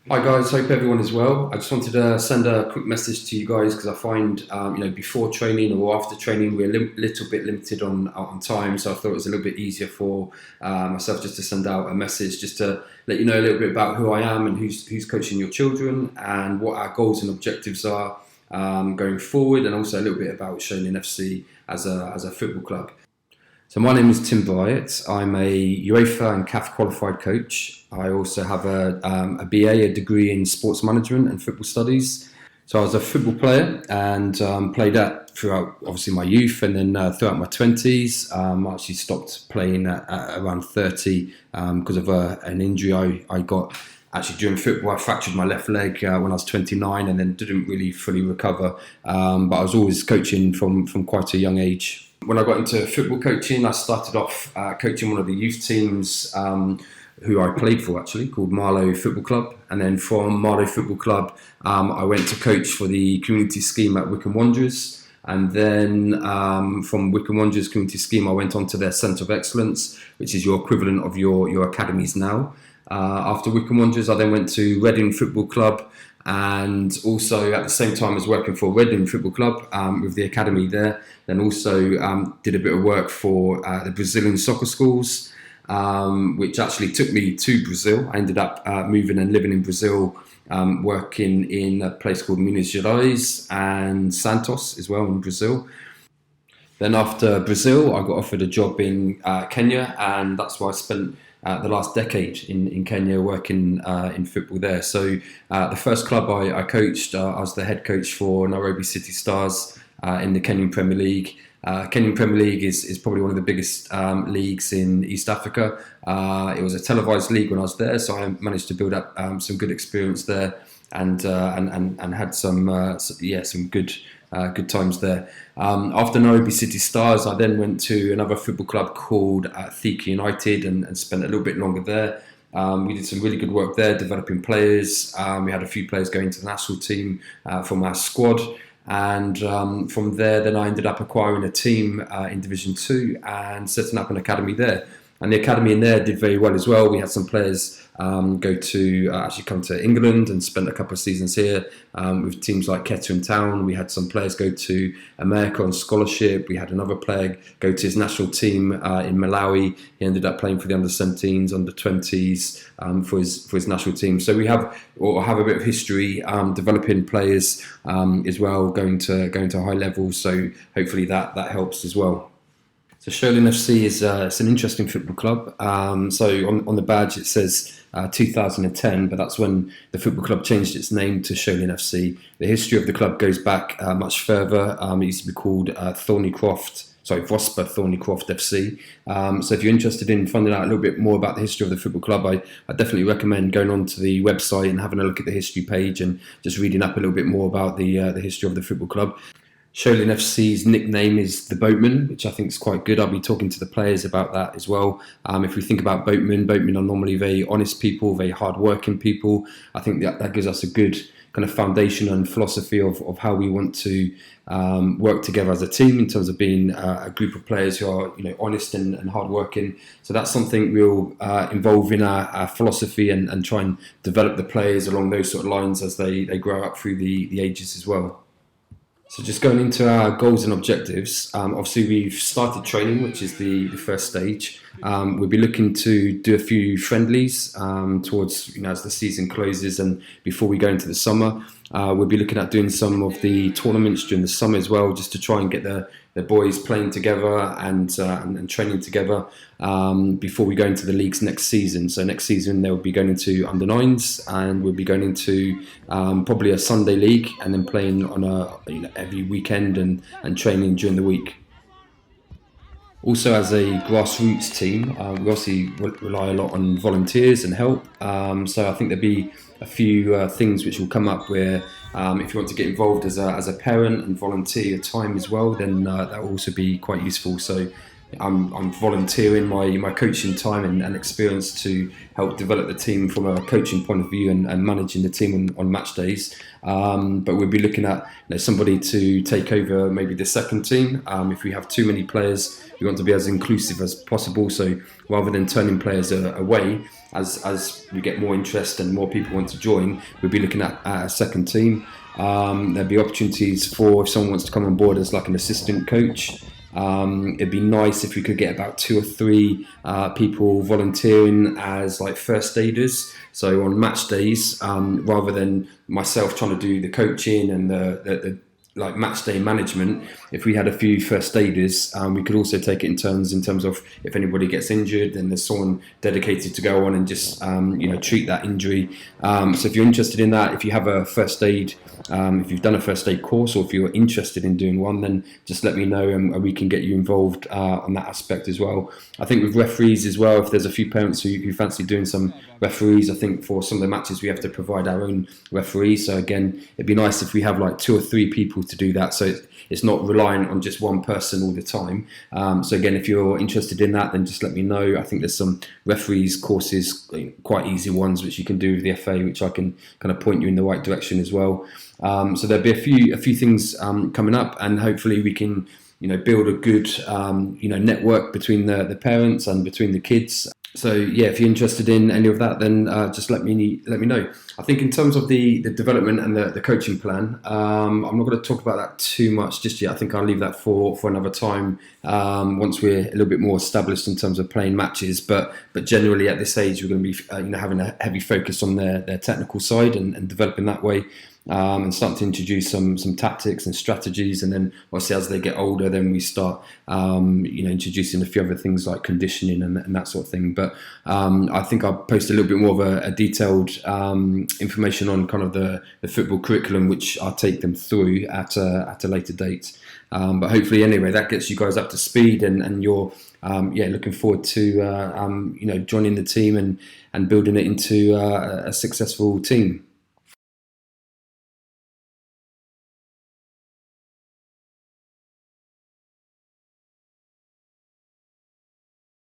Hi guys, hope everyone is well. I just wanted to send a quick message to you guys because I find, before training or after training, we're a little bit limited on time. So I thought it was a little bit easier for myself just to send out a message, just to let you know a little bit about who I am and who's coaching your children and what our goals and objectives are going forward, and also a little bit about Sholing FC as a football club. So my name is Tim Bryett. I'm a UEFA and CAF qualified coach. I also have a BA, a degree in sports management and football studies. So I was a football player and played that throughout obviously my youth, and then throughout my 20s. I actually stopped playing at around 30 because of an injury I got. Actually, during football, I fractured my left leg when I was 29 and then didn't really fully recover. But I was always coaching from quite a young age. When I got into football coaching, I started off coaching one of the youth teams who I played for, actually, called Marlow Football Club. And then from Marlow Football Club, I went to coach for the community scheme at Wycombe Wanderers. And then from Wycombe Wanderers community scheme, I went on to their Centre of Excellence, which is your equivalent of your academies now. After Wycombe Wanderers, I then went to Reading Football Club, and also at the same time as working for Reading Football Club with the academy there, then also did a bit of work for the Brazilian soccer schools, which actually took me to Brazil. I ended up moving and living in Brazil, working in a place called Minas Gerais and Santos as well in Brazil. Then after Brazil, I got offered a job in Kenya, and that's where I spent the last decade in Kenya working in football there. So the first club I coached, I was the head coach for Nairobi City Stars in the Kenyan Premier League. Kenyan Premier League is probably one of the biggest leagues in East Africa. It was a televised league when I was there, so I managed to build up some good experience there, and had some good times there. After Nairobi City Stars, I then went to another football club called Thika United and spent a little bit longer there. We did some really good work there, developing players. We had a few players going to the national team from our squad. And from there, then I ended up acquiring a team in Division 2 and setting up an academy there. And the academy in there did very well as well. We had some players actually come to England and spent a couple of seasons here with teams like Kettering Town. We had some players go to America on scholarship. We had another player go to his national team in Malawi. He ended up playing for the under-17s, under-20s for his national team. So we have a bit of history developing players as well, going to high levels. So hopefully that helps as well. So Sholing FC is it's an interesting football club. So on the badge it says 2010, but that's when the football club changed its name to Sholing FC. The history of the club goes back much further. It used to be called Vosper Thornycroft FC. So if you're interested in finding out a little bit more about the history of the football club, I definitely recommend going onto the website and having a look at the history page and just reading up a little bit more about the history of the football club. Sholing FC's nickname is the Boatmen, which I think is quite good. I'll be talking to the players about that as well. If we think about boatmen are normally very honest people, very hard-working people. I think that gives us a good kind of foundation and philosophy of how we want to work together as a team in terms of being a group of players who are honest and hard-working. So that's something we'll involve in our philosophy and try and develop the players along those sort of lines as they grow up through the ages as well. So just going into our goals and objectives, obviously we've started training, which is the first stage. We'll be looking to do a few friendlies towards, as the season closes and before we go into the summer. We'll be looking at doing some of the tournaments during the summer as well, just to try and get the boys playing together and training together before we go into the leagues next season. So next season they'll be going into under nines, and we'll be going into probably a Sunday league and then playing on every weekend and training during the week. Also, as a grassroots team, we obviously rely a lot on volunteers and help. So I think there'll be a few things which will come up where if you want to get involved as a parent and volunteer your time as well, then that will also be quite useful. So I'm volunteering my coaching time and experience to help develop the team from a coaching point of view and managing the team on match days. But we'll be looking at somebody to take over maybe the second team. If we have too many players, we want to be as inclusive as possible. So rather than turning players away, as we get more interest and more people want to join, we'll be looking at a second team. There'll be opportunities for if someone wants to come on board as like an assistant coach. It'd be nice if we could get about 2 or 3 people volunteering as like first aiders. So on match days, rather than myself trying to do the coaching and the like match day management, if we had a few first aiders, we could also take it in terms of if anybody gets injured, then there's someone dedicated to go on and just treat that injury. So if you're interested in that, if you have a first aid, if you've done a first aid course, or if you're interested in doing one, then just let me know and we can get you involved on that aspect as well. I think with referees as well, if there's a few parents who fancy doing some referees, I think for some of the matches we have to provide our own referees. So again, it'd be nice if we have like 2 or 3 people to do that, so it's not reliant on just one person all the time. So again, if you're interested in that, then just let me know. I think there's some referees courses, quite easy ones, which you can do with the FA, which I can kind of point you in the right direction as well. So there'll be a few things coming up, and hopefully we can build a good network between the parents and between the kids. So yeah, if you're interested in any of that, then just let me know. I think in terms of the development and the coaching plan, I'm not going to talk about that too much just yet. I think I'll leave that for another time once we're a little bit more established in terms of playing matches. But generally at this age, we're going to be having a heavy focus on their technical side and developing that way. And start to introduce some tactics and strategies, and then obviously as they get older, then we start introducing a few other things like conditioning and that sort of thing. But I think I'll post a little bit more of a detailed information on kind of the football curriculum, which I'll take them through at a later date. But hopefully anyway, that gets you guys up to speed, and you're looking forward to joining the team and building it into a successful team.